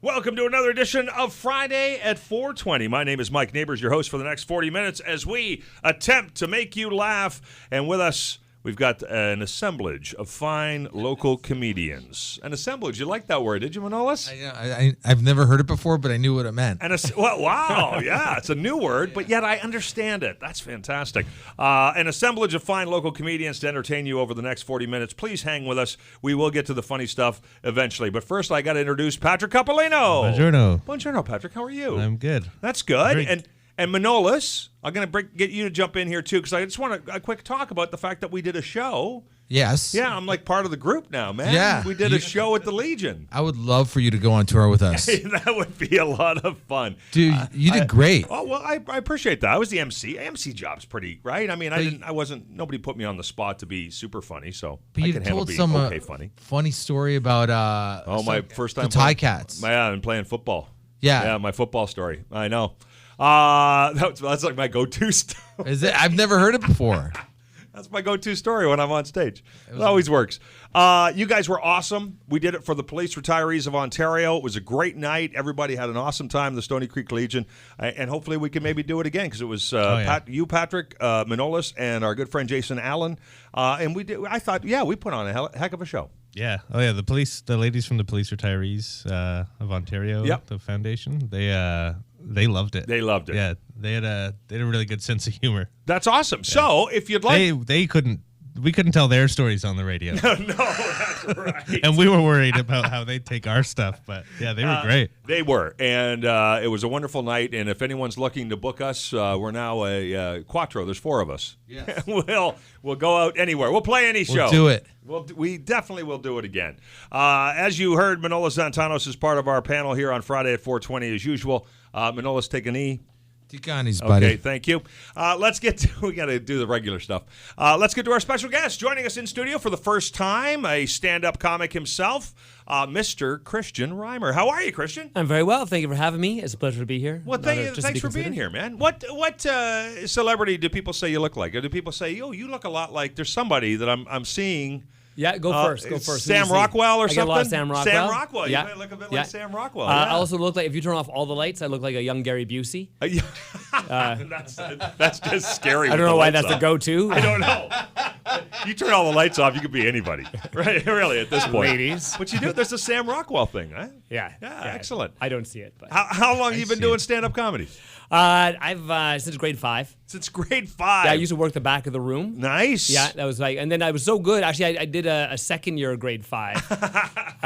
Welcome to another edition of Friday at 4:20. My name is Mike Neighbors, your host for the next 40 minutes as we attempt to make you laugh. And with us, we've got an assemblage of fine local comedians. An assemblage, you like that word, did you, Manolis? I've never heard it before, but I knew what it meant. And wow, yeah, it's a new word, but yet I understand it. That's fantastic. An assemblage of fine local comedians to entertain you over the next 40 minutes. Please hang with us. We will get to the funny stuff eventually. But first, I got to introduce Patrick Coppolino. Buongiorno. Buongiorno, Patrick. How are you? I'm good. That's good. Great. And Manolis, I'm going to get you to jump in here, too, because I just want a quick talk about the fact that we did a show. Yes. Yeah, I'm like part of the group now, man. Yeah. We did a show at the Legion. I would love for you to go on tour with us. That would be a lot of fun. Dude, you did great. Oh, well, I appreciate that. I was the MC. MC job's pretty, right? I mean, nobody put me on the spot to be super funny, so But I you can handle told being some okay funny. funny story about My first time the Tie Cats. Yeah, and playing football. Yeah. Yeah, my football story. I know. That's like my go-to story. Is it? I've never heard it before. That's my go-to story when I'm on stage. It always works. You guys were awesome. We did it for the Police Retirees of Ontario. It was a great night. Everybody had an awesome time, the Stony Creek Legion. And hopefully we can maybe do it again because it was you, Patrick, Manolis, and our good friend Jason Allen. And we did. I thought, we put on a heck of a show. Yeah. Oh, yeah. The ladies from the Police Retirees of Ontario, the foundation, they loved it. They loved it. Yeah. They had a really good sense of humor. That's awesome. Yeah. So if you'd like, we couldn't tell their stories on the radio. No, that's right. And we were worried about how they take our stuff, but yeah, they were great. They were, and it was a wonderful night. And if anyone's looking to book us, we're now a Quattro. There's 4 of us. Yes. We'll go out anywhere. We'll play any show. We'll do it. We definitely will do it again. As you heard, Manolis Zontanos is part of our panel here on Friday at 4:20 as usual. Manolis, take a knee. Ticanis, buddy. Okay, thank you. We got to do the regular stuff. Let's get to our special guest. Joining us in studio for the first time, a stand-up comic himself, Mr. Kristian Reimer. How are you, Kristian? I'm very well. Thank you for having me. It's a pleasure to be here. Well, thanks for being here, man. What celebrity do people say you look like? Or do people say, you look a lot like there's somebody that I'm seeing? Yeah, go first. Go first. Sam Rockwell or something? I got a lot of Sam Rockwell. Sam Rockwell. Yeah. You might look a bit like Sam Rockwell. I also look like, if you turn off all the lights, I look like a young Gary Busey. That's just scary. I don't know why that's the go-to. I don't know. You turn all the lights off, you could be anybody, right? Really, at this point. Ladies. But you do. There's a Sam Rockwell thing, right? Yeah. Excellent. I don't see it. But how long have you been doing stand-up comedy? I've since grade 5. Since grade 5. Yeah, I used to work the back of the room. Nice. Yeah, that was like, and then I was so good. Actually, I did a second year of grade 5,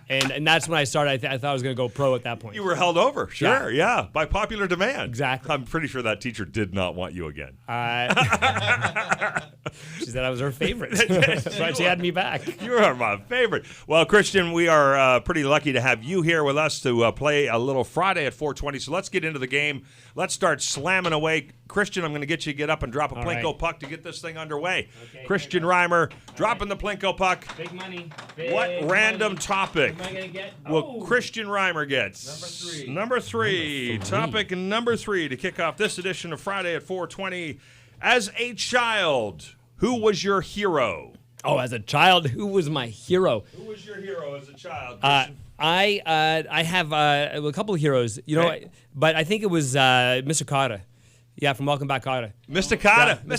and that's when I started. I thought I was going to go pro at that point. You were held over, sure, yeah, by popular demand. Exactly. I'm pretty sure that teacher did not want you again. She said I was her favorite. That's why she had me back. You are my favorite. Well, Kristian, we are pretty lucky to have you here with us to play a little Friday at 4:20. So let's get into the game. Let's start slamming away. Kristian, I'm going to get up and drop a Plinko puck to get this thing underway. Okay, Kristian Reimer dropping the Plinko puck. Big money. What random topic am I gonna get? will Kristian Reimer get? Number three. Topic number 3 to kick off this edition of Friday at 4:20. As a child, who was your hero? Oh, as a child, who was my hero? Who was your hero as a child, Kristian? I have a couple of heroes, but I think it was Mr. Carter. Yeah, from Welcome Back, Carter. Mr. Carter. Yeah,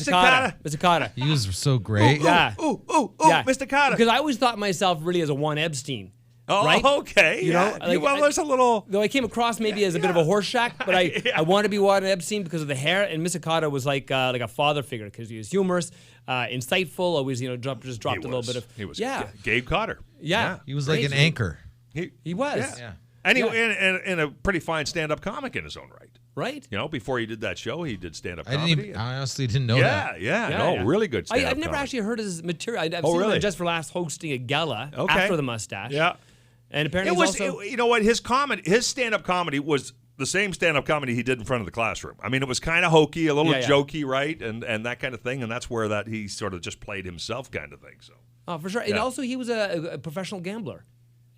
Mr. Carter. He was so great. Yeah. Ooh, yeah. Mr. Carter. Because I always thought myself really as a Juan Epstein. Oh, right? okay. You know, there's a little. Though I came across maybe as a bit of a horseshack, but I wanted to be Juan Epstein because of the hair. And Mr. Carter was like a father figure because he was humorous, insightful, always dropped a little bit of. He was. Gabe Carter. Yeah. He was like an anchor. He was. Yeah. And a pretty fine stand-up comic in his own right. Right. Before he did that show, he did stand-up comedy. I honestly didn't know that. Yeah. Really good stand-up I've never comedy. actually heard his material. I've seen him just for last hosting a gala after the mustache. Yeah. And apparently you know what, his stand-up comedy was the same stand-up comedy he did in front of the classroom. I mean, it was kind of hokey, a little jokey, right? And that kind of thing. And that's where he sort of just played himself kind of thing. So. Oh, for sure. And also he was a professional gambler.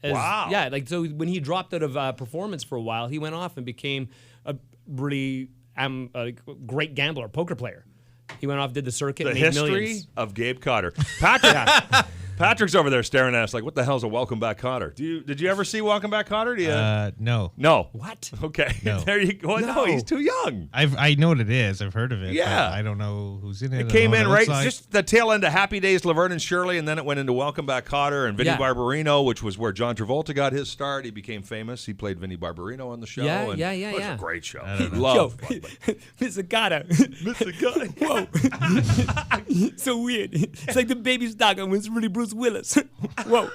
Wow. Yeah, so when he dropped out of performance for a while, he went off and became a really great gambler, poker player. He went off, did the circuit, the made history millions. of Gabe Carter. Patrick, Patrick's over there staring at us like, what the hell's a Welcome Back Kotter? Did you ever see Welcome Back Kotter? No. No. What? Okay. No. There you go. No, he's too young. I know what it is. I've heard of it. Yeah. But I don't know who's in it. It came in right like. just the tail end of Happy Days, Laverne and Shirley, and then it went into Welcome Back Kotter and Vinnie Barbarino, which was where John Travolta got his start. He became famous. He played Vinnie Barbarino on the show. Yeah. It was a great show. Yo, Mr. Carter. Mr. Carter. Whoa. So weird. It's like the baby's dog when it's really Bruce Willis. Whoa.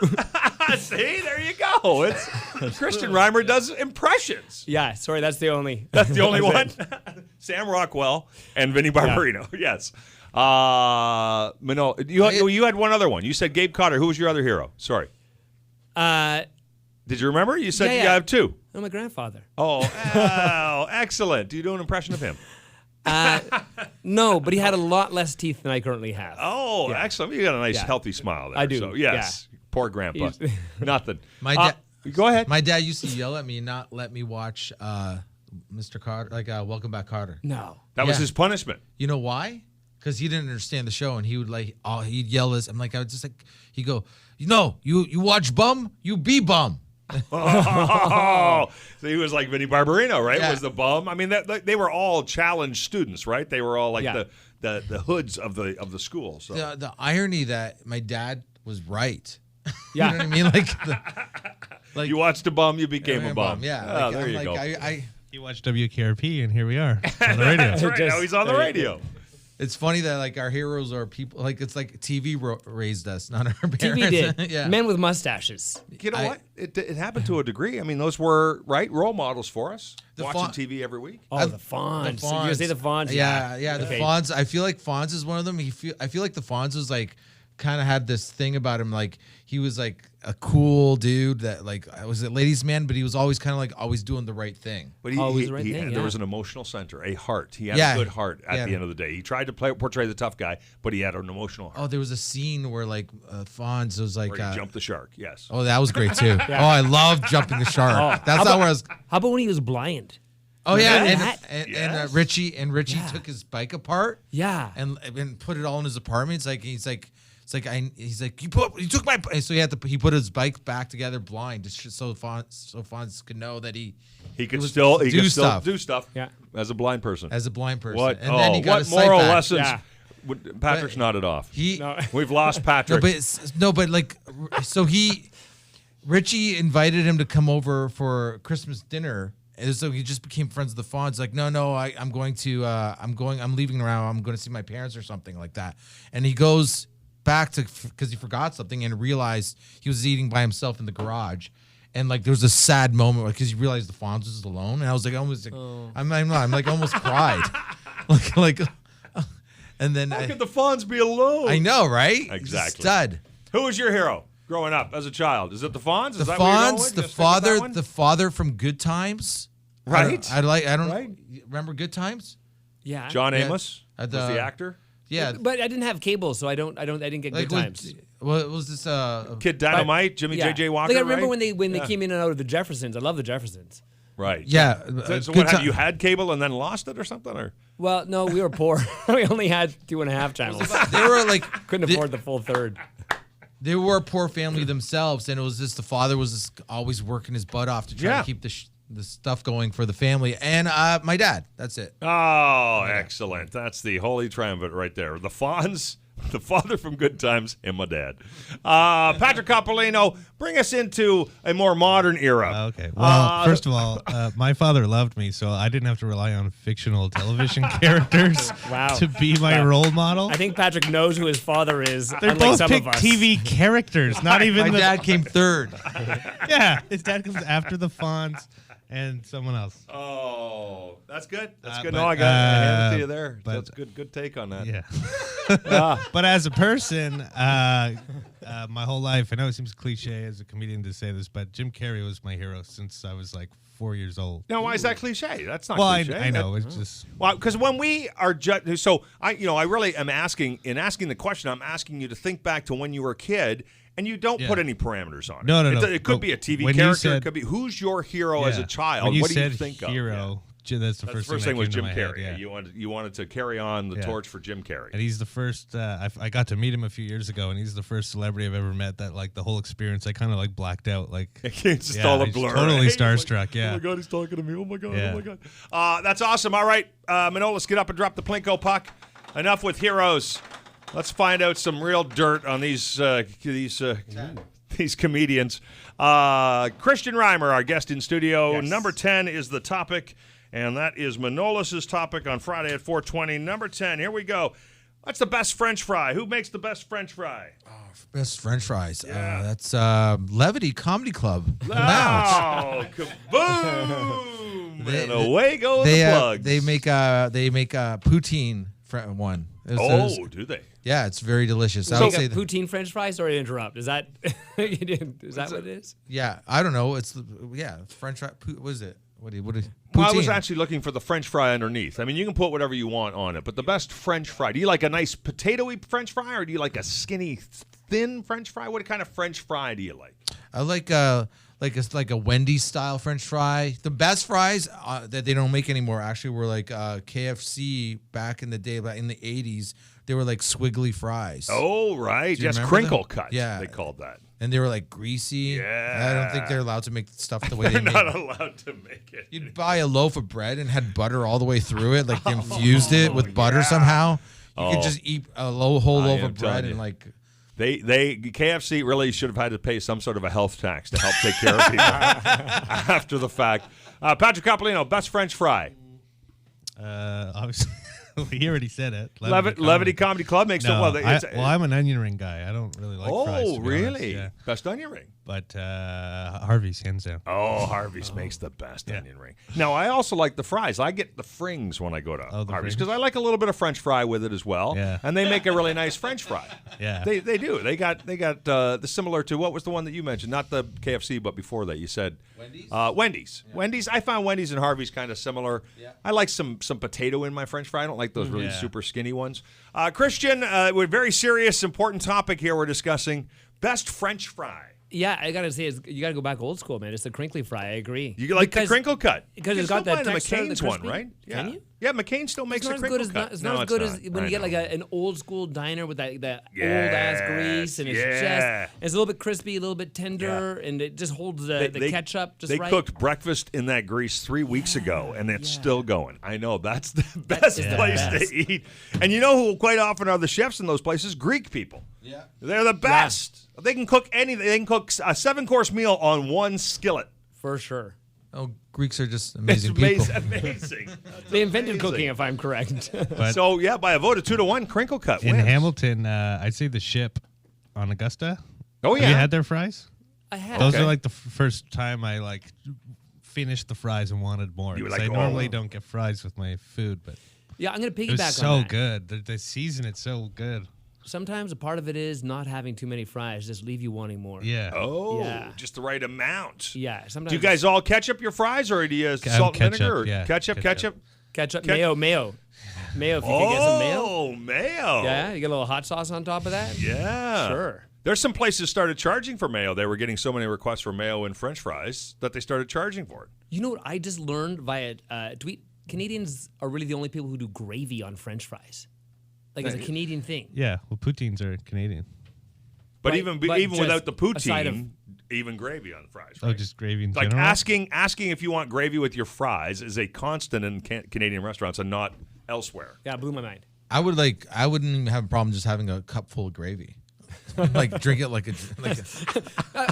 See, there you go. It's Kristian Reimer does impressions. Yeah, sorry, that's the only one. Sam Rockwell and Vinnie Barbarino. Yeah. Yes. Manol, you had one other one. You said Gabe Kotter. Who was your other hero? Sorry. Did you remember? You said you have two. Oh, my grandfather. Oh, excellent. Do you do an impression of him? No, but he had a lot less teeth than I currently have. Oh, excellent. You got a nice, healthy smile there. I do. So, yes. Poor grandpa. Nothing. My dad. Go ahead. My dad used to yell at me and not let me watch Mr. Carter, Welcome Back Kotter. No. That was his punishment. You know why? Because he didn't understand the show, and he would he'd yell this. I was just like, he'd go, you watch bum, you be bum. So he was like Vinnie Barbarino, right? Yeah. Was the bum? I mean, they were all challenged students, right? They were all like the hoods of the school. So the irony that my dad was right. Yeah. You know what I mean? You watched a bum, you became a bum. Yeah. There you go. You watched WKRP, and here we are on the radio. That's right. Now he's on the radio. It's funny that our heroes are people it's like TV raised us, not our parents. TV did. Yeah. Men with mustaches. You know what? It happened to a degree. I mean, those were role models for us. Watching TV every week. Oh, the Fonz. You gonna say the Fonz? Yeah. The Fonz. I feel like Fonz is one of them. I feel like the Fonz was like kind of had this thing about him, like he was like a cool dude that was a ladies' man, but he was always kind of like always doing the right thing. But there was an emotional center, a heart. He had a good heart at the end of the day. He tried to portray the tough guy, but he had an emotional heart. Oh, there was a scene where Fonz was like where he jumped the shark. Yes. Oh, that was great too. Oh, I loved jumping the shark. That's not where I was. How about when he was blind? Oh yeah, and Richie took his bike apart. Yeah, and put it all in his apartment. He's like he took my, so he put his bike back together blind so Fonz could know that he could still do stuff. Yeah. As a blind person. What? And then he got what moral lessons? Yeah. Patrick's nodded off. We've lost Patrick. Richie invited him to come over for Christmas dinner. And so he just became friends with the Fonz. Like, no, I'm leaving around. I'm going to see my parents or something like that. And he goes back because he forgot something and realized he was eating by himself in the garage. And there was a sad moment because he realized the Fonz was alone. And I was like, almost almost cried. And then how could the Fonz be alone? I know, right? Exactly. Stud. Who was your hero growing up as a child? Is it the Fonz? The Fonz, the father from Good Times. Right. Remember Good Times? Yeah. John Amos was the actor. Yeah, but I didn't have cable, so I didn't get Good Times. Well, was this Kid Dynamite, Jimmy J.J. Walker? I remember when they came in and out of the Jeffersons. I love the Jeffersons. Right. Yeah. So what, have you had cable and then lost it or something? Or? Well, no, we were poor. We only had 2.5 channels. They were couldn't afford the full third. They were a poor family themselves, and it was just the father was just always working his butt off to try to keep the stuff going for the family, and my dad. That's it. Oh, excellent. That's the holy triumvirate right there. The Fonz, the father from Good Times, and my dad. Patrick Coppolino, bring us into a more modern era. Okay. Well, first of all, my father loved me, so I didn't have to rely on fictional television characters to be my role model. I think Patrick knows who his father is. They both picked TV characters, not even my dad came third. Yeah, his dad comes after the Fonz. And someone else. Oh, that's good. That's good. No, I got to hand it to you there. That's good take on that. Yeah. But as a person, my whole life, I know it seems cliche as a comedian to say this, but Jim Carrey was my hero since I was 4 years old. Now, why is that cliche? That's not cliche. I know. It's just... Well, because when we are so I really am asking the question, I'm asking you to think back to when you were a kid. And you don't put any parameters on it. No. It could be a TV character. It could be who's your hero as a child. When you what do said you think hero, of? That's the That's first the first thing thing was that Jim came to my Carrey. head, yeah. You wanted to carry on the Yeah. torch for Jim Carrey. And he's the first. I got to meet him a few years ago, and he's the first celebrity I've ever met that like the whole experience. I kind of like blacked out. Like It's just all a he's blur. Totally Hey, starstruck. Oh Yeah. my God, he's talking to me. Oh my God. Yeah. Oh my God. That's awesome. All right, Manolis, get up and drop the Plinko puck. Enough with heroes. Let's find out some real dirt on these comedians. Kristian Reimer, our guest in studio. Yes. Number 10 is the topic, and that is Manolis' topic on Friday at 4:20. Number 10, here we go. What's the best French fry? Who makes the best French fry? Best French fries. Yeah. That's Levity Comedy Club. Oh, kaboom! And away go the plugs. They make poutine one. Do they? Yeah, it's very delicious. I So would say poutine French fries. Sorry to interrupt. Is that is that what it is? yeah, I don't know. It's French fry. What is it? What is Well, I was poutine. actually looking for the French fry underneath. I mean, you can put whatever you want on it, but the best French fry. Do you like a nice potato-y French fry, or do you like a skinny, thin French fry? What kind of French fry do you like? I like a Wendy's style French fry. The best fries that they don't make anymore actually were like KFC back in the day, but in the 80s. They were like swiggly fries. Oh, right. Do you Yes, remember crinkle them? cut. Yeah. They called that. And they were like greasy. Yeah. I don't think they're allowed to make stuff the way They're they not make. allowed to make it. You'd buy a loaf of bread and had butter all the way through it, like they infused it with butter somehow. You could just eat a whole loaf am of bread telling and you. like. They KFC really should have had to pay some sort of a health tax to help take care of people after the fact. Patrick Coppolino, best French fry. Obviously, he already said it. Levity Comedy Club makes No, it well. I'm an onion ring guy. I don't really like fries. Oh, to be really? honest, yeah. Best onion ring. But Harvey's hands down. Oh, Harvey's makes the best onion ring. Now, I also like the fries. I get the frings when I go to the Harvey's frings? because I like a little bit of French fry with it as well. Yeah. And they make a really nice French fry. Yeah. They do. They got the similar to what was the one that you mentioned? Not the KFC, but before that you said Wendy's. Wendy's. Yeah. Wendy's. I found Wendy's and Harvey's kind of similar. Yeah. I like some potato in my French fry. I don't like those really super skinny ones. Kristian, we're very serious, important topic here we're discussing. Best French fry. Yeah, I gotta say, you gotta go back old school, man. It's the crinkly fry. I agree. You like the crinkle cut because you it's can got still that buy texture, the McCain's one, crispy. right? Yeah. Can you? Yeah, McCain still makes a crinkle cut. It's not as good as when you get like an old school diner with that old ass grease, and it's a little bit crispy, a little bit tender, and it just holds the ketchup just right. They cooked breakfast in that grease 3 weeks ago, and it's still going. I know that's the best place to eat. And you know who quite often are the chefs in those places? Greek people. Yeah, they're the best. Yeah. They can cook anything. They can cook a 7-course meal on one skillet. For sure. Oh, Greeks are just amazing people. Amazing. They invented cooking, if I'm correct. So, yeah, by a vote of 2-1, crinkle cut in wins. Hamilton, I'd say the Ship on Augusta. Oh, yeah. Have you had their fries? I have. Those are like the first time I like finished the fries and wanted more. You were like, I normally don't get fries with my food, but yeah, I'm gonna piggyback it was on so that. good. The season, it's so good. Sometimes a part of it is not having too many fries, just leave you wanting more. Yeah. Oh, Yeah. just the right amount. Yeah. Sometimes Do you guys all ketchup your fries, or do you salt and ketchup, vinegar? Or yeah. Ketchup. ketchup, mayo, mayo. Mayo, if you can get some mayo. Oh, mayo. Yeah, you get a little hot sauce on top of that. Yeah. Sure. There's some places started charging for mayo. They were getting so many requests for mayo in French fries that they started charging for it. You know what I just learned via tweet? Canadians are really the only people who do gravy on French fries. Like it's a Canadian thing. Yeah. Well, poutines are Canadian. But Right, even but just without the aside of- poutine, even gravy on fries. Oh, Right? just gravy in like general? asking if you want gravy with your fries is a constant in Canadian restaurants and not elsewhere. Yeah, it blew my mind. I wouldn't even have a problem just having a cup full of gravy. Like drink it like a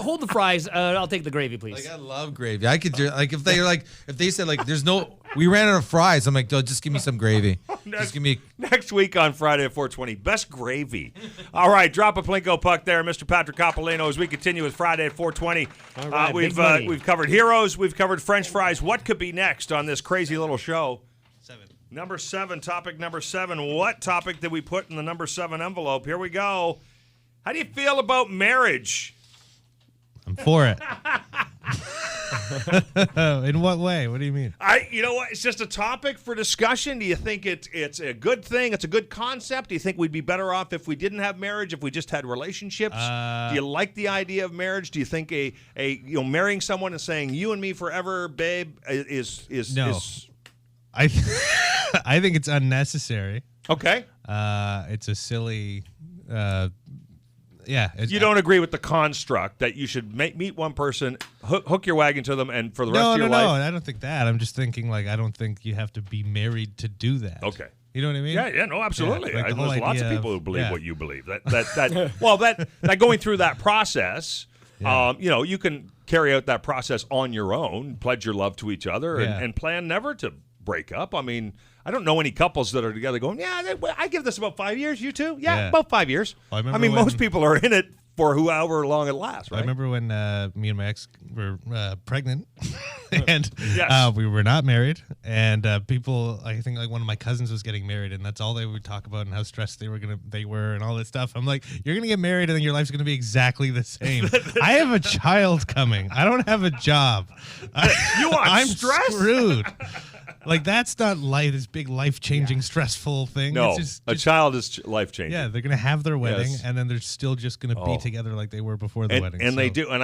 Hold the fries. I'll take the gravy, please. like I love gravy. I could drink like if they said like we ran out of fries. I'm like, just give me some gravy. Just give me Next week on Friday at 4:20, best gravy. All right, drop a Plinko puck there, Mr. Patrick Coppolino, as we continue with Friday at 4:20. All right, big money. We've covered heroes, we've covered French fries. What could be next on this crazy little show? 7. Number 7, topic number 7. What topic did we put in the number 7 envelope? Here we go. How do you feel about marriage? I'm for it. In what way? What do you mean? You know what? It's just a topic for discussion. Do you think it's a good thing? It's a good concept? Do you think we'd be better off if we didn't have marriage? If we just had relationships? Do you like the idea of marriage? Do you think marrying someone and saying you and me forever, babe, is No. I think it's unnecessary. Okay. It's a silly. You don't agree with the construct that you should meet one person, hook your wagon to them, and for the rest of your life. No, I don't think that. I'm just thinking I don't think you have to be married to do that. Okay. You know what I mean? Yeah, no, absolutely. Yeah, There's lots of people who believe what you you believe. That going through that process, you can carry out that process on your own, pledge your love to each other, and plan never to break up. I mean, I don't know any couples that are together going, I give this about 5 years. You too? Yeah, about 5 years. Well, I mean, most people are in it for however long it lasts, right? I remember when me and my ex were pregnant, and Yes. we were not married, and people, I think one of my cousins was getting married, and that's all they would talk about and how stressed they were and all that stuff. I'm like, you're gonna get married, and then your life's gonna be exactly the same. I have a child coming. I don't have a job. I'm stressed? screwed. That's not this big life-changing, stressful thing. No, it's just a child is life-changing. Yeah, they're gonna have their wedding, Yes. and then they're still just gonna be together like they were before the wedding. And they do, and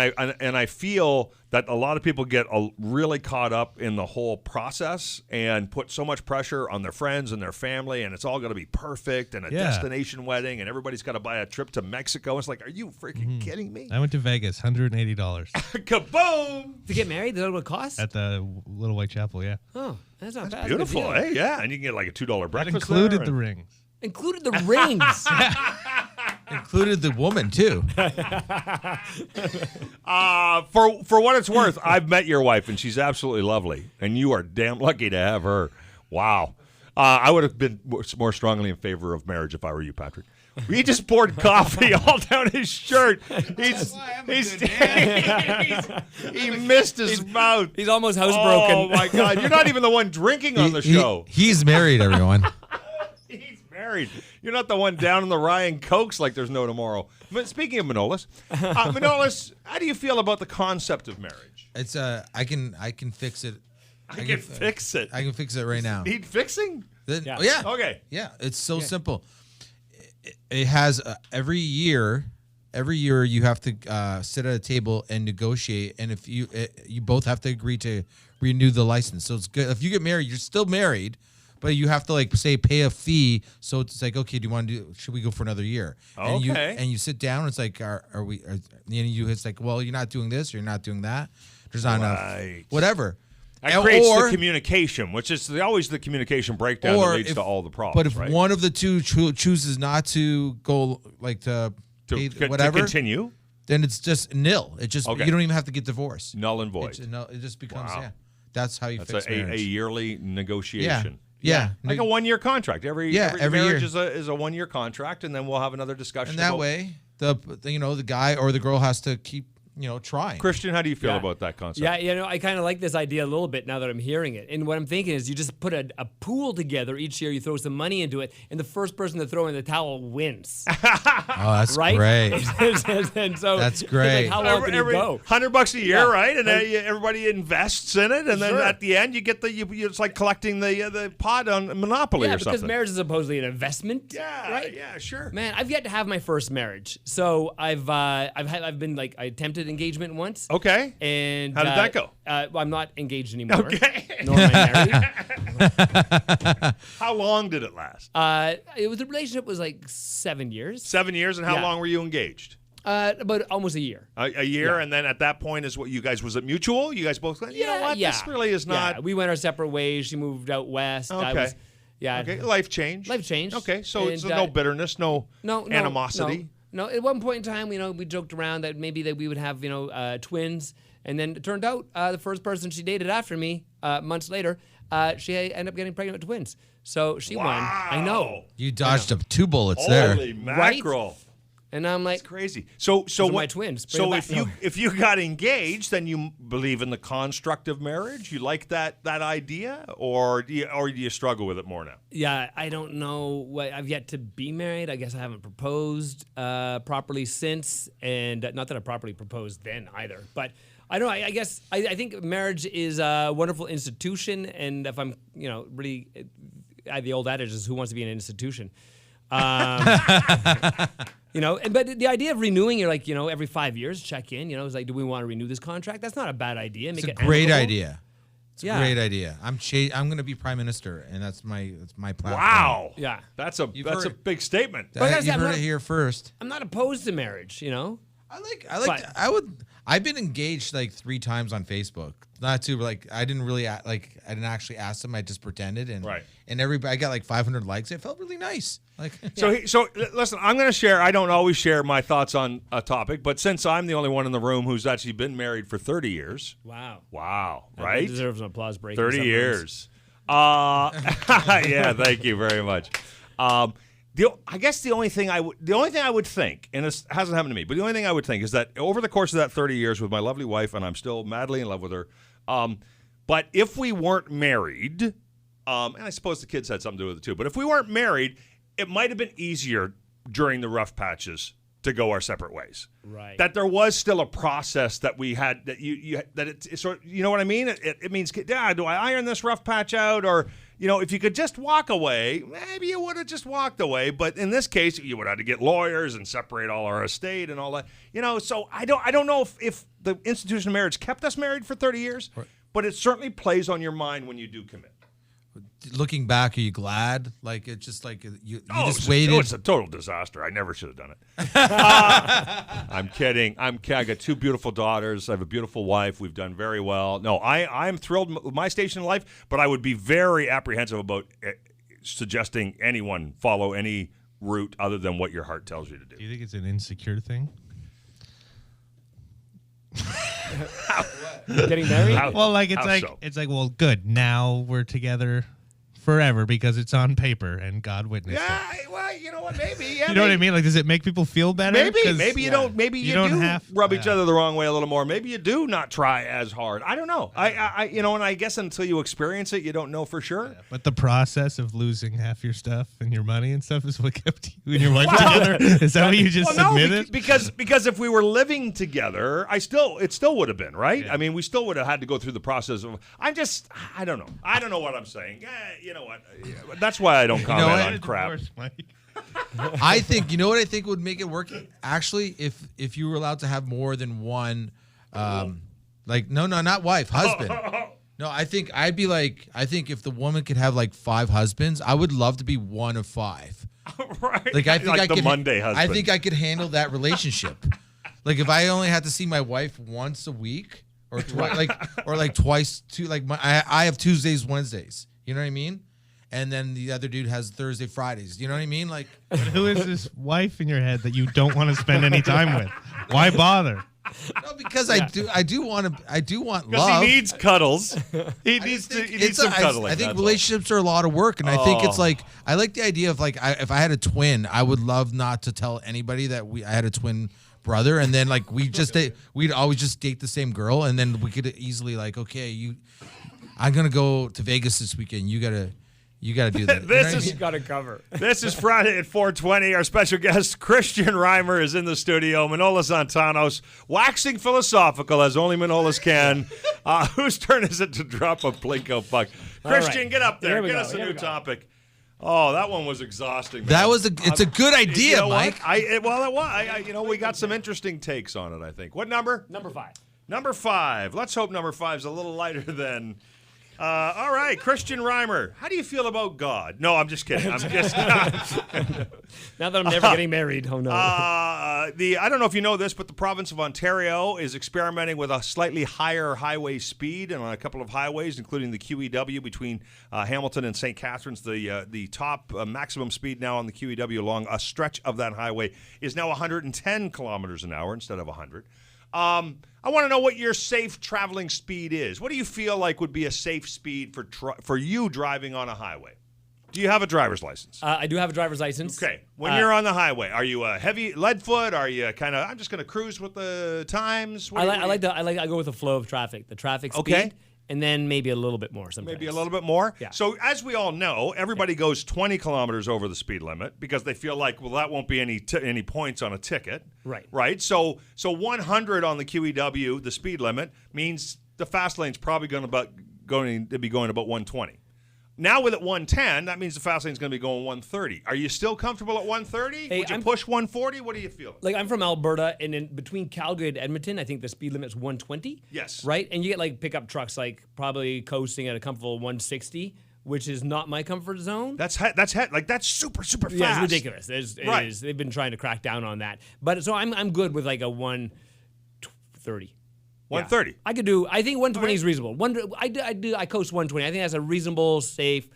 I feel that a lot of people get really caught up in the whole process and put so much pressure on their friends and their family, and it's all going to be perfect and a destination wedding, and everybody's got to buy a trip to Mexico. It's like, are you freaking kidding me? I went to Vegas, $180 Kaboom! To get married, that's what it costs? at the Little White Chapel. Yeah, Oh, that's not bad. Beautiful, That's a good deal. eh? Yeah, and you can get like a $2 that breakfast. included there, the and- rings. Included the rings. Included the woman too. For what it's worth, I've met your wife, and she's absolutely lovely, and you are damn lucky to have her. Wow. I would have been more strongly in favor of marriage if I were you, Patrick. He just poured coffee all down his shirt. He missed his mouth. He's almost housebroken. Oh, my God. You're not even the one drinking on the show. He's married, everyone. He's married. You're not the one down in the Ryan Cokes like there's no tomorrow. But speaking of Manolis, Manolis, how do you feel about the concept of marriage? It's I can fix it. I can fix it. I can fix it right now. Need fixing? Yeah. Yeah. Okay. Yeah. It's so simple. It has every year you have to sit at a table and negotiate, and if you both have to agree to renew the license. So it's good if you get married, you're still married, but you have to pay a fee. So it's like, okay, do you want to should we go for another year? Okay. And you sit down. It's like, it's like, well, you're not doing this, or you're not doing that. There's not Right. enough. Whatever. That creates the communication, which is always the communication breakdown that leads to all the problems. But if right? one of the two chooses not to go, to pay whatever, to continue, then it's just nil. It just Okay. you don't even have to get divorced. null and void. It just becomes Wow. That's how you That's fix a marriage. yearly negotiation. Yeah. Like a 1-year contract. Every every marriage year. is a 1-year contract, and then we'll have another discussion. And that about- way, the guy or the girl has to keep trying. Christian, how do you feel Yeah. about that concept? Yeah, I kind of like this idea a little bit now that I'm hearing it. And what I'm thinking is you just put a pool together each year, you throw some money into it, and the first person to throw in the towel wins. Oh, that's right? great. And so That's it's great. Like, how long can you go? $100 a year, Yeah. right? And then everybody invests in it, and then Sure. at the end you get it's like collecting the pot on Monopoly Yeah, or because something. marriage is supposedly an investment. Yeah, right? yeah, sure. Man, I've yet to have my first marriage, so I've been I attempted engagement once. Okay. And How did that go? Well, I'm not engaged anymore. Okay. Nor am I married. How long did it last? The relationship was like 7 years. 7 years, and how Yeah. long were you engaged? About almost a year. A year, Yeah. and then at that point was it mutual? You guys both went, you know what, this really is not. Yeah, we went our separate ways. She moved out west. I Okay. was, yeah. Okay, life change. Life changed. Okay, so it's And, no bitterness, no animosity. No, at one point in time, we joked around that maybe that we would have, twins. And then it turned out the first person she dated after me, months later, she ended up getting pregnant with twins. So she won. I know. You dodged up 2 bullets there. Holy mackerel. And I'm like, It's crazy. So are what, my twins. Bring So them if back. if you got engaged, then you believe in the construct of marriage. You like that idea, or do you struggle with it more now? yeah, I don't know. I've yet to be married. I guess I haven't proposed properly since. And not that I properly proposed then either. But I don't know. I guess I think marriage is a wonderful institution. And if I'm, really, the old adage is who wants to be in an institution? But the idea of renewing, you're like, every 5 years, check in. It's like, do we want to renew this contract? That's not a bad idea. It's a great idea. It's a great idea. I'm going to be prime minister, and that's my platform. Wow. Yeah. That's a big statement. But You've heard it here first. I'm not opposed to marriage, you know? I've been engaged like 3 times on Facebook. Not to like, I didn't actually ask them. I just pretended, and everybody, I got like 500 likes. It felt really nice. Like, so listen, I'm going to share. I don't always share my thoughts on a topic, but since I'm the only one in the room who's actually been married for 30 years. Wow. Right? That deserves an applause break. 30 years. Yeah, thank you very much. I guess the only thing I would think, and this hasn't happened to me, but the only thing I would think is that over the course of that 30 years with my lovely wife, and I'm still madly in love with her, but if we weren't married, and I suppose the kids had something to do with it too, but if we weren't married, it might have been easier during the rough patches to go our separate ways. Right. That there was still a process that we had, that it's sort of, you know what I mean? It means, Dad, do I iron this rough patch out? Or, you know, if you could just walk away, maybe you would have just walked away. But in this case, you would have to get lawyers and separate all our estate and all that. You know, so I don't know if the institution of marriage kept us married for 30 years, but it certainly plays on your mind when you do commit. Looking back, are you glad? Like, it's just like you just waited. It's a total disaster. I never should have done it. I'm kidding. I got 2 beautiful daughters. I have a beautiful wife. We've done very well. No, I'm thrilled with my station in life, but I would be very apprehensive about suggesting anyone follow any route other than what your heart tells you to do. Do you think it's an insecure thing? Getting married? Well, like it's like, well, good. Now we're together forever because it's on paper and God witnessed it. Well, you know what? Maybe. Yeah, you know what I mean? Like, does it make people feel better? Maybe you don't. Maybe you don't do have rub each other the wrong way a little more. Maybe you do not try as hard. I don't know. I you know, and I guess until you experience it, you don't know for sure. Yeah, but the process of losing half your stuff and your money and stuff is what kept you and your wife together. Is that what you just admitted? Because if we were living together, it still would have been right. Yeah. I mean, we still would have had to go through the process of. I don't know. I don't know what I'm saying. You know what? That's why I don't comment on crap. I think, you know what I think would make it work? Actually, if you were allowed to have more than one, like, no, not wife, husband. No, I think if the woman could have like 5 husbands, I would love to be one of 5. Right. Like, I think like the Monday husband. I think I could handle that relationship. Like, if I only had to see my wife once a week or twice, I have Tuesdays, Wednesdays. You know what I mean? And then the other dude has Thursday, Fridays. You know what I mean? Like, but who is this wife in your head that you don't want to spend any time with? Why bother? No, because I do want love. Because he needs cuddles. He needs some cuddling. I think relationships are a lot of work, and I think it's like, I like the idea of like, if I had a twin, I would love not to tell anybody that I had a twin brother, and then like we'd always just date the same girl, and then we could easily like, okay, I'm gonna go to Vegas this weekend. You gotta do that. This got to cover. This is Friday at 4:20. Our special guest, Kristian Reimer, is in the studio. Manolis Zontanos, waxing philosophical as only Manolis can. Whose turn is it to drop a Plinko puck? Kristian, get up there. Get us a new topic. Oh, that one was exhausting, man. It's a good idea, you know Mike. We got some interesting takes on it, I think. What number? Number 5. Number 5. Let's hope number 5 is a little lighter than... all right, Kristian Reimer. How do you feel about God? No, I'm just kidding. Now that I'm never getting married, oh no. I don't know if you know this, but the province of Ontario is experimenting with a slightly higher highway speed and on a couple of highways, including the QEW between Hamilton and St. Catharines. The top maximum speed now on the QEW along a stretch of that highway is now 110 kilometers an hour instead of 100. I want to know what your safe traveling speed is. What do you feel like would be a safe speed for you driving on a highway? Do you have a driver's license? I do have a driver's license. Okay. When you're on the highway, are you a heavy lead foot? Are you kind of, I'm just going to cruise with the times? I go with the flow of traffic, the traffic speed. Okay. And then maybe a little bit more sometimes. Maybe a little bit more? Yeah. So as we all know, everybody goes 20 kilometers over the speed limit because they feel like, well, that won't be any points on a ticket. Right. Right? So 100 on the QEW, the speed limit, means the fast lane's probably going to be going about 120. now with it 110, that means the fast lane's going to be going 130. Are you still comfortable at 130? Hey, Would you push 140? What do you feel? Like, I'm from Alberta, and in between Calgary and Edmonton, I think the speed limit's 120. Yes. Right? And you get like pickup trucks like probably coasting at a comfortable 160, which is not my comfort zone. That's super fast. Yeah, it's ridiculous. It Right. is. They've been trying to crack down on that. But so I'm good with like a 130. 130. Yeah. I could do. I think 120 is reasonable. I coast 120. I think that's a reasonable, safe.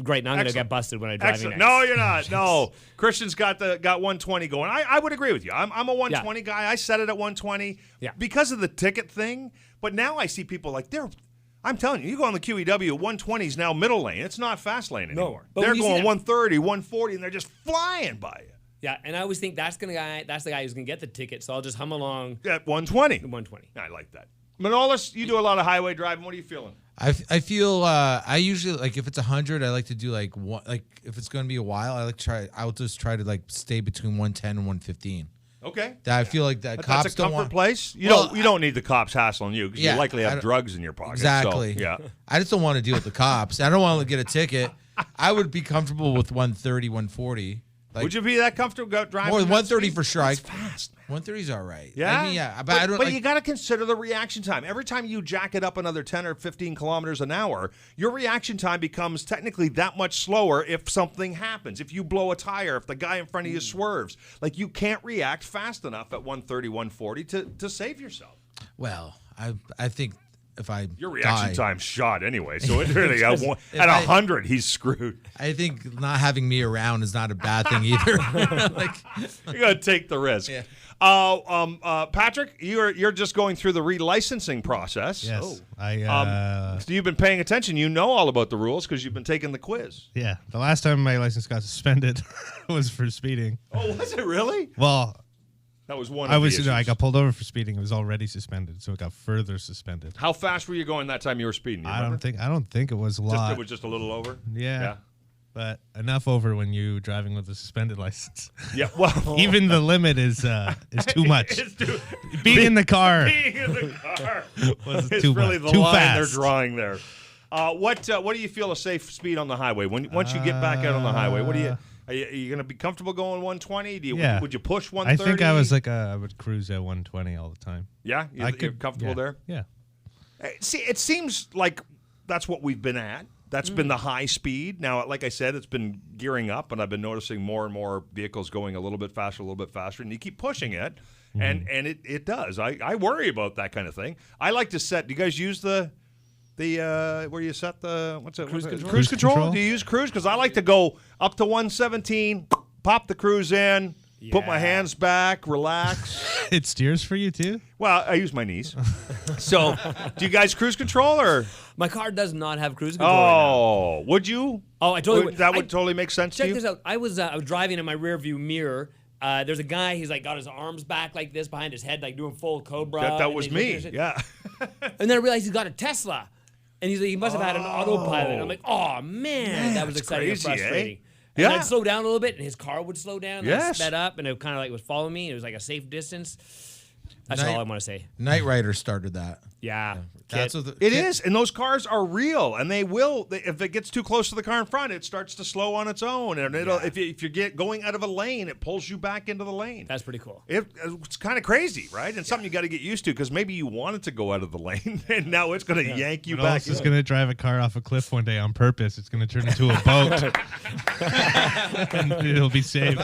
Great. Now I'm going to get busted when I drive Excellent. next. No, you're not. No, Christian's got 120 going. I would agree with you. I'm a 120 guy. I set it at 120 because of the ticket thing. But now I see people like I'm telling you, you go on the QEW, 120 is now middle lane. It's not fast lane anymore. but They're when you see going that- 130, 140, and they're just flying by you. Yeah, and I always think that's the guy who's going to get the ticket. So I'll just hum along. At 120. 120. I like that. Manolis, you do a lot of highway driving. What are you feeling? I feel I usually like if it's 100, I like to do like one, like if it's going to be a while, I'll just try to like stay between 110 and 115. Okay. That I feel like that That's cops a don't comfort want. place. You Well, don't need the cops hassling you because Yeah, you likely I have don't- drugs in your pocket. Exactly. So, yeah. I just don't want to deal with the cops. I don't want to get a ticket. I would be comfortable with 130, 140. Like, Would you be that comfortable driving? more than that 130 speed? for sure? That's fast. 130 is all right. Yeah, I mean, yeah, but I don't. But like, you got to consider the reaction time. Every time you jack it up another 10 or 15 kilometers an hour, your reaction time becomes technically that much slower if something happens. If you blow a tire, if the guy in front of you swerves, like you can't react fast enough at 130, 140 to save yourself. well, I think if I Your reaction die, time's shot anyway, so it really at I- 100 he's screwed. I think not having me around is not a bad thing either. Like, You got to take the risk. Yeah. Patrick, you're just going through the relicensing process. Yes. So you've been paying attention. You know all about the rules because you've been taking the quiz. Yeah. The last time my license got suspended was for speeding. Oh, was it really? Well, That was one. I of was the I issues. got pulled over for speeding. It was already suspended, so it got further suspended. How fast were you going that time you were speeding? Do you I remember? don't think it was a lot. It was just a little over. Yeah. But enough over when you driving with a suspended license. Yeah. Well, Even the limit is too much. it's too, Being in the car being in the car was is too really much. the Too line fast. they're drawing there. What do you feel a safe speed on the highway? Once you get back out on the highway, what do you? Are you going to be comfortable going 120? Yeah. Would you push I 130? think I was like I would cruise at 120 all the time. Yeah, you're comfortable yeah, there. Yeah. See, it seems like that's what we've been at. That's been the high speed. Now, like I said, it's been gearing up, and I've been noticing more and more vehicles going a little bit faster, and you keep pushing it, and it does. I worry about that kind of thing. I like to set. Do you guys use the where you set the Cruise control? Cruise control? control? Do you use cruise? Because I like to go up to 117, pop the cruise in, put my Yeah. hands back, relax. It steers for you too? Well, I use my knees. So, do you guys cruise control or? My car does not have cruise control right now. Oh, would you? Oh, I totally would. That would totally make sense to Check you. this out. I was driving in my rear view mirror. There's a guy. He's like got his arms back like this behind his head, like doing full cobra. That and was he's me. looking at- Yeah. And then I realized he's got a Tesla, and he's like, he must have had an autopilot. I'm like, oh man, that was that's exciting crazy, and frustrating. eh? And Yeah. I'd slow down a little bit, and his car would slow down. And I Yes. sped up, and it kind of like was following me. It was like a safe distance. That's Night- all I want to say. Knight Rider started that. Yeah, That's Kit. what It is, and those cars are real, and they will. If it gets too close to the car in front, it starts to slow on its own, and it'll. If you get going out of a lane, it pulls you back into the lane. That's pretty cool. It's kind of crazy, right? And something you got to get used to because maybe you wanted to go out of the lane, and now it's going to yank you back. Manolis is going to drive a car off a cliff one day on purpose. It's going to turn into a boat. And it'll be safe.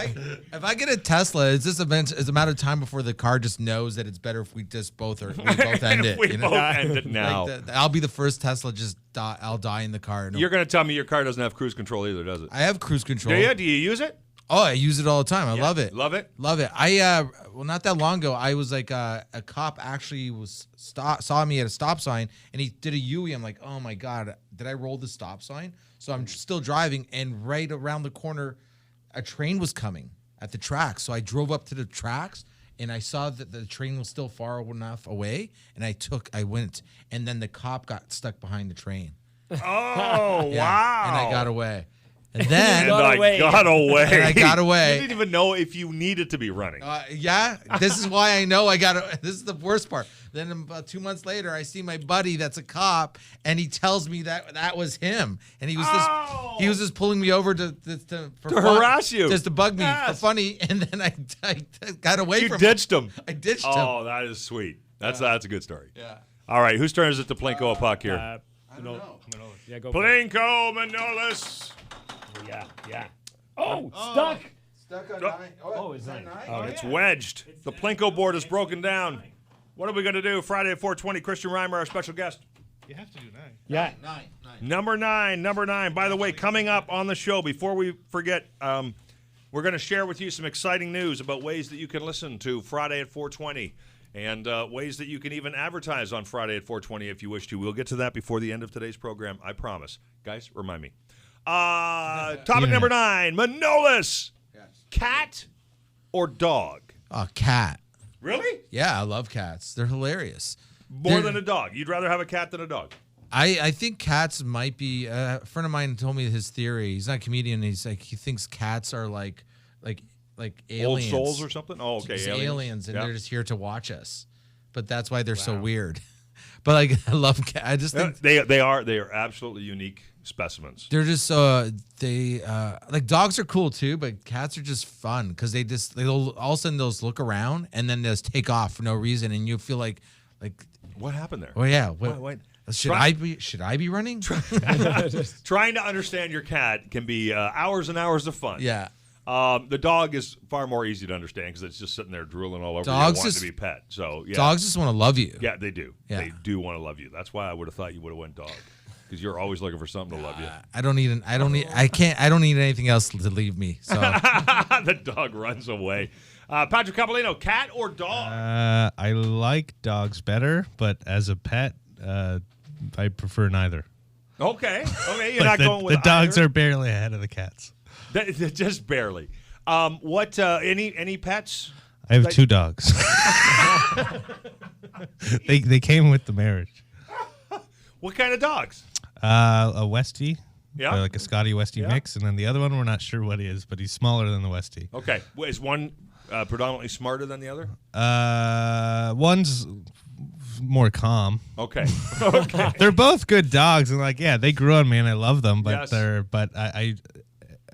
If I get a Tesla, it's just it's a matter of time before the car just knows that it's better if we just both end it. we you know? both end it now. Like I'll be the first Tesla. Just die. I'll die in the car. No, You're going to tell me your car doesn't have cruise control either, does it? I have cruise control. Do you? Do you use it? Oh, I use it all the time. I love it. Love it. Love it. Well, not that long ago, I was like a cop actually saw me at a stop sign, and he did a U-turn. I'm like, oh my god, did I roll the stop sign? So I'm still driving, and right around the corner, a train was coming at the tracks. So I drove up to the tracks, and I saw that the train was still far enough away, and I went, and then the cop got stuck behind the train. Oh, Yeah, wow. and I got away. And then And I got away. And I got away. You didn't even know if you needed to be running. yeah, this is why I know I got. This is the worst part. Then about 2 months later, I see my buddy that's a cop, and he tells me that was him, and he was just pulling me over to harass you, just to bug me for funny, and then I got away from him. You ditched him. I ditched him. Oh, that is sweet. That's a good story. Yeah. All right, whose turn is it to Plinko a puck here? I don't know. Yeah, go. For it. Plinko Manolis. Yeah. Oh, stuck. Stuck on 9. Oh, it's 9. Oh, it's wedged. The Plinko board is broken down. What are we going to do Friday at 4:20? Kristian Reimer, our special guest. You have to do 9. Yeah. 9. Number nine. By the way, coming up on the show, before we forget, we're going to share with you some exciting news about ways that you can listen to Friday at 4:20 and ways that you can even advertise on Friday at 4:20 if you wish to. We'll get to that before the end of today's program, I promise. Guys, remind me. Topic number 9, Manolis. Yes. Cat or dog? Cat. Really? Yeah, I love cats. They're hilarious. More than a dog. You'd rather have a cat than a dog. I think cats might be. A friend of mine told me his theory. He's not a comedian. He's like he thinks cats are like aliens. Old souls or something? Oh, okay. Just aliens, and Yeah. they're just here to watch us. But that's why they're so weird. But like I love cats. I just think They are absolutely unique specimens. they're just like dogs are cool too, but cats are just fun because they'll all of a sudden they'll just look around and then they'll just take off for no reason, and you feel like What happened there? oh yeah, Wait. should I be running? Trying to understand your cat can be hours and hours of fun. Yeah. The dog is far more easy to understand because it's just sitting there drooling all over Dogs you, wanting just- to be pet. So yeah, Dogs just want to love you. yeah, they do. Yeah. They do want to love you. That's why I would have thought you would have went dog because you're always looking for something to love you. I don't need anything else to leave me. So The dog runs away. Patrick Coppolino, cat or dog? I like dogs better, but as a pet, I prefer neither. Okay, you're not going with the dogs either? are barely ahead of the cats. Just barely. What? Any pets? I have 2 dogs. they came with the marriage. What kind of dogs? A Westie, Yeah. like a Scotty Westie Yeah. mix, and then the other one we're not sure what he is, but he's smaller than the Westie. Okay, is one predominantly smarter than the other? One's more calm. Okay. Okay. They're both good dogs, and they grew on me, and I love them. But Yes. I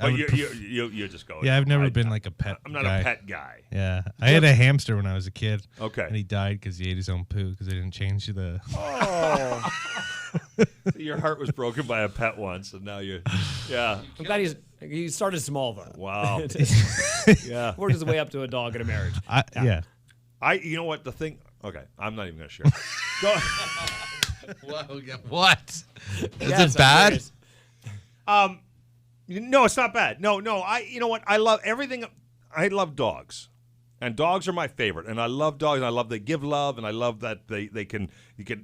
But would you just go. I've never been like a pet. I'm not guy. a pet guy. Yeah, I had a hamster when I was a kid. Okay. and he died because he ate his own poo because they didn't change the. Oh. Your heart was broken by a pet once, and now yeah. I'm glad he started small though. Wow. Yeah. Worked his way up to a dog in a marriage. Yeah. You know what the thing? Okay, I'm not even gonna share. Go. what? Is Yes, it bad? I'm serious. No, it's not bad. No. You know what? I love everything. I love dogs, and dogs are my favorite. And I love dogs. And I love they give love, and I love that you can get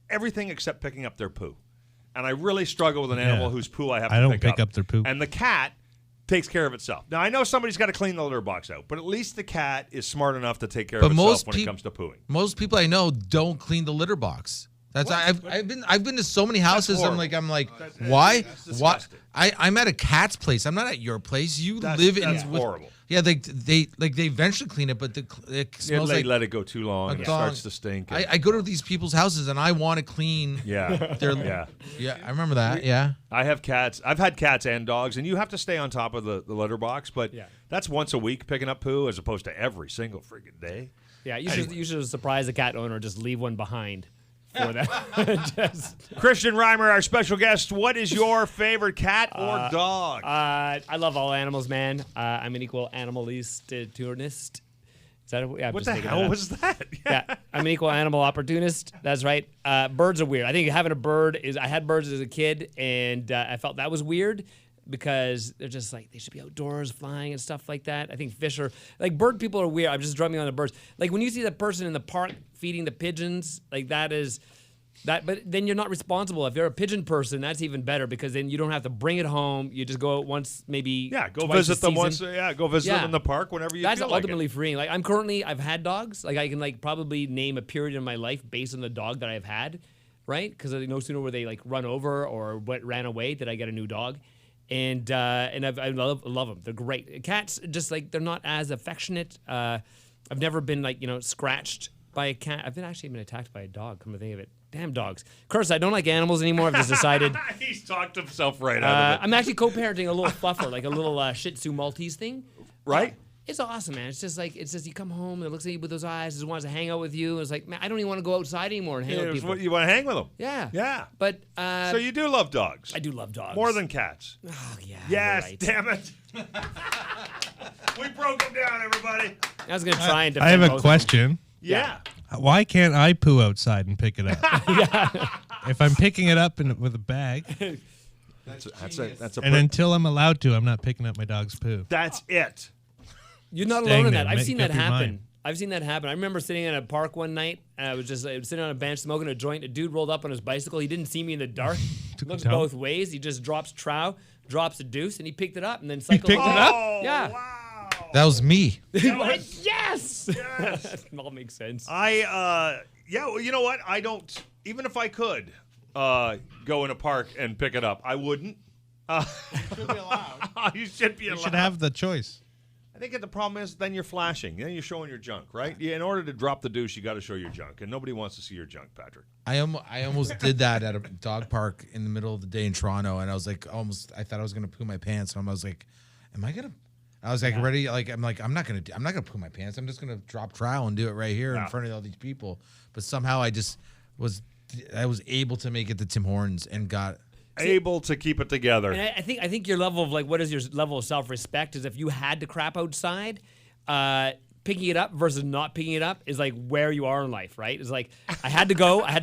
everything except picking up their poo. And I really struggle with an animal whose poo I have to I don't pick pick up their poo. And the cat takes care of itself. Now I know somebody's got to clean the litter box out, but at least the cat is smart enough to take care of itself when it comes to pooing. Most people I know don't clean the litter box. That's I've been to so many houses. I'm like why? That's Why? disgusting. I'm at a cat's place. I'm not at your place. You That's live in horrible. Yeah, they eventually clean it, but it smells They like let it go too long, and it dog. starts to stink. I go to these people's houses and I want to clean. Yeah. Their, yeah. I remember that. Yeah. I have cats. I've had cats and dogs, and you have to stay on top of the litter box, but that's once a week picking up poo as opposed to every single freaking day. Yeah, you should surprise the cat owner. Just leave one behind for that. Kristian Reimer, our special guest. What is your favorite cat or dog? I love all animals, man. I'm an equal animalist. Is that What the hell was that? Yeah, I'm an equal animal opportunist. That's right. Birds are weird. I think having a bird I had birds as a kid, and I felt that was weird because they're just like, they should be outdoors flying and stuff like that. I think fish are, like, bird people are weird. I'm just drumming on the birds. Like, when you see that person in the park feeding the pigeons, like, that is... But then you're not responsible. If you're a pigeon person, that's even better because then you don't have to bring it home. You just go out once, maybe Go twice visit a them season. once. Go visit them in the park whenever you That's feel like ultimately it. freeing. Like, I've had dogs. Like, I can probably name a period in my life based on the dog that I've had, right? Because no sooner were they run over or ran away did I get a new dog. and I love them. They're great. Cats, just like they're not as affectionate. I've never been like scratched by a cat. I've actually been attacked by a dog. Come to think of it, damn dogs. Of course, I don't like animals anymore. I've just decided. He's talked himself right out of it. I'm actually co-parenting a little fluffer, like a little Shih Tzu Maltese thing. Right? It's awesome, man. It's just you come home and it looks at you with those eyes, just wants to hang out with you. And it's like, man, I don't even want to go outside anymore and hang out with people. You want to hang with them? Yeah. Yeah. But so you do love dogs. I do love dogs. More than cats. Oh, yeah. Yes, you're right. damn it. We broke them down, everybody. I was going to try and I have defend a both of them. question. Yeah. Why can't I poo outside and pick it up? If I'm picking it up with a bag, That's a and until I'm allowed to, I'm not picking up my dog's poo. That's it. You're not Staying alone in there. that. I've Make seen up that your happen. mind. I've seen that happen. I remember sitting in a park one night, and I was sitting on a bench smoking a joint. A dude rolled up on his bicycle. He didn't see me in the dark. Looks down. both ways. He just drops trow, drops a deuce, and he picked it up and then cycled picked it home. up? Oh, Yeah. wow. That was me. Yes! Yes. It all makes sense. Well, you know what? I don't, even if I could go in a park and pick it up, I wouldn't. You should be allowed. You should be allowed. You should have the choice. I think the problem is then you're flashing. Then you're showing your junk, right? Yeah, in order to drop the deuce, you got to show your junk. And nobody wants to see your junk, Patrick. I almost did that at a dog park in the middle of the day in Toronto, and I was like, I thought I was gonna poo my pants, and I was like, am I gonna? I was like ready, I'm not gonna poo my pants. I'm just gonna drop trowel and do it right here in front of all these people. But somehow I was able to make it to Tim Hortons and got Able to keep it together. And I think your level of what is your level of self-respect is if you had to crap outside, picking it up versus not picking it up is like where you are in life, right? It's like I had to go. I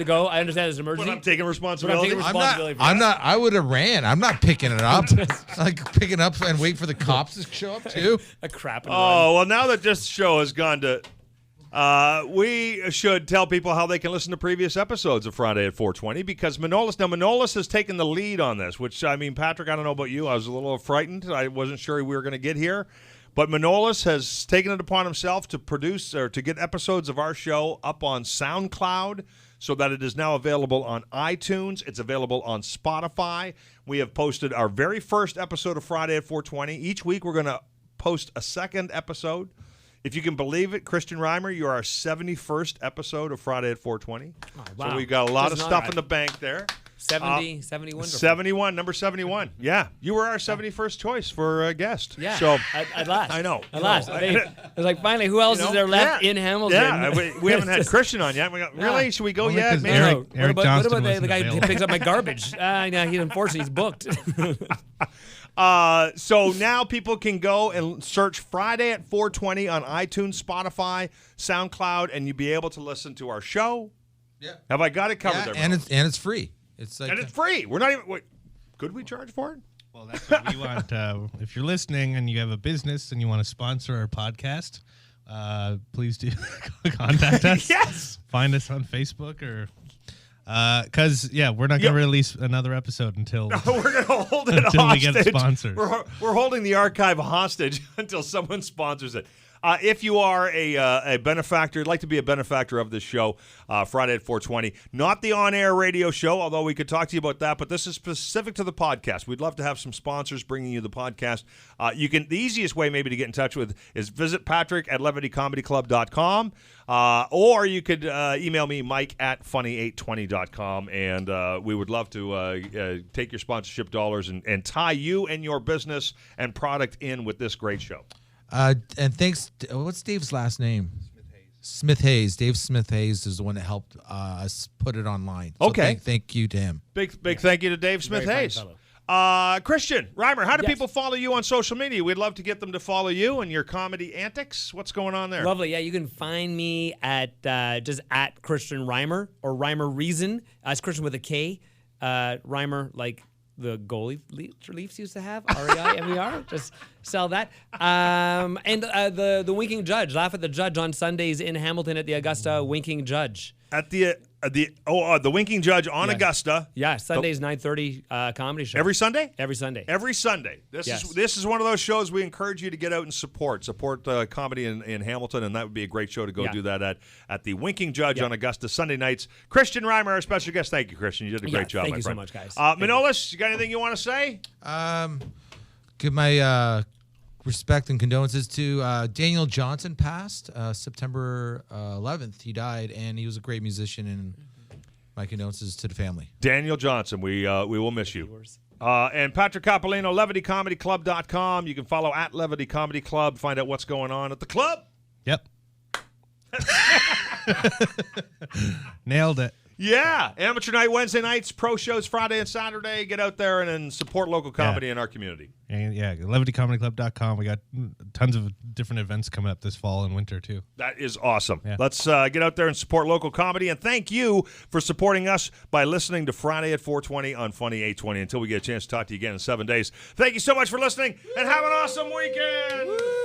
understand it's an emergency. But I'm taking responsibility. I would have ran. I'm not picking it up. Like picking up and wait for the cops to show up too. A crap and run. Oh, well, now that this show has gone to... we should tell people how they can listen to previous episodes of Friday at 420 because Manolis has taken the lead on this, which, I mean, Patrick, I don't know about you. I was a little frightened. I wasn't sure we were going to get here. But Manolis has taken it upon himself to produce or to get episodes of our show up on SoundCloud so that it is now available on iTunes. It's available on Spotify. We have posted our very first episode of Friday at 420. Each week we're going to post a second episode. If you can believe it, Kristian Reimer, you're our 71st episode of Friday at 420. Oh, wow. So we've got a lot That's of an stuff honor. in the bank there. 71. 71, number 71. Yeah, you were our 71st choice for a guest. Yeah. So at last. I know. At last. It was like, finally, who else is there left in Hamilton? Yeah, we haven't had Christian on yet. We got, really? Should we go Only yet? 'cause Man, Eric what Johnston about the wasn't guy who available. picks up my garbage? Yeah, unfortunately, he's booked. So now people can go and search Friday at 420 on iTunes, Spotify, SoundCloud, and you'll be able to listen to our show. Yeah. Have I got it covered there? and Mel? it's free. It's like And it's free. We're not even. Wait, could we charge for it? Well, that's what we want. If you're listening and you have a business and you want to sponsor our podcast, please do contact us. Yes. Find us on Facebook or because we're not going to release another episode until We're going to hold it Until we hostage. get sponsors. We're holding the archive hostage until someone sponsors it. If you are a benefactor, like to be a benefactor of this show, Friday at 420, not the on-air radio show, although we could talk to you about that, but this is specific to the podcast. We'd love to have some sponsors bringing you the podcast. The easiest way maybe to get in touch with is visit Patrick at levitycomedyclub.com, or you could email me, Mike at funny820.com, and we would love to take your sponsorship dollars and tie you and your business and product in with this great show. And thanks. What's Dave's last name? Smith Hayes. Dave Smith Hayes is the one that helped us put it online. So Okay. Thank you to him. Big thank you to Dave Smith Very fine Hayes. fellow. Kristian Reimer, how do Yes. people follow you on social media? We'd love to get them to follow you and your comedy antics. What's going on there? Lovely. Yeah, you can find me at just at Kristian Reimer or Reimer Reason. It's Christian with a K. Reimer, like the goalie Leafs used to have, Reimer. Just sell that. And the Winking Judge. Laugh at the Judge on Sundays in Hamilton at the Augusta Winking Judge. At the The Winking Judge on Augusta. Yeah, Sundays 9:30 comedy show. Every Sunday? Every Sunday. Every Sunday. This is one of those shows we encourage you to get out and support comedy in Hamilton, and that would be a great show to go do that at the Winking Judge on Augusta Sunday nights. Kristian Reimer, our special guest. Thank you, Kristian. You did a great job, thank my you friend. so much, guys. Manolis, you got anything you want to say? Give my respect and condolences to Daniel Johnson. Passed September 11th. He died, and he was a great musician. And my condolences to the family. Daniel Johnson, we will miss you. And Patrick Coppolino, LevityComedyClub.com. You can follow at Levity Comedy Club. Find out what's going on at the club. Yep. Nailed it. Yeah. Amateur night Wednesday nights, pro shows Friday and Saturday. Get out there and then support local comedy in our community. And LevityComedyClub.com. We got tons of different events coming up this fall and winter, too. That is awesome. Yeah. Let's get out there and support local comedy. And thank you for supporting us by listening to Friday at 420 on Funny 820. Until we get a chance to talk to you again in 7 days. Thank you so much for listening, and have an awesome weekend. Woo!